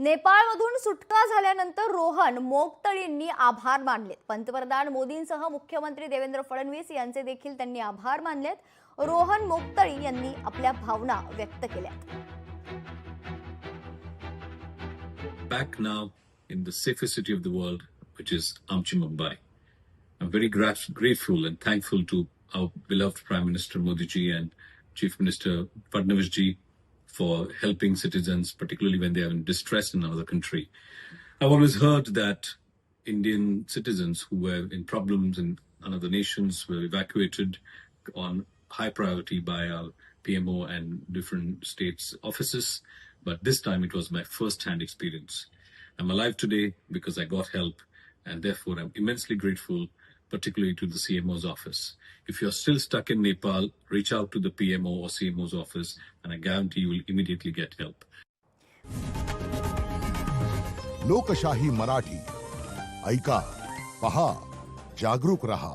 नेपाळमधून सुटका झाल्यानंतर रोहन मोगतळींनी आभार मानलेत. पंतप्रधान मोदींसह मुख्यमंत्री देवेंद्र फडणवीस यांचे देखील त्यांनी आभार मानलेत. रोहन मोगतळी यांनी आपल्या भावना व्यक्त केल्यात. Back now in the safest city of the world, which is Amchi, Mumbai. I'm very grateful and thankful to our beloved Prime Minister Modi ji and Chief Minister Fadnavis ji for helping citizens, particularly when they are in distress in another country. I've always heard that Indian citizens who were in problems in other nations were evacuated on high priority by our PMO and different states' offices. But this time it was my first-hand experience. I'm alive today because I got help, and therefore I'm immensely grateful, particularly to the CMO's office. If you're still stuck in Nepal, reach out to the PMO or CMO's office, and I guarantee you will immediately get help. लोकशाही मराठी ऐका, पहा, जागरूक रहा.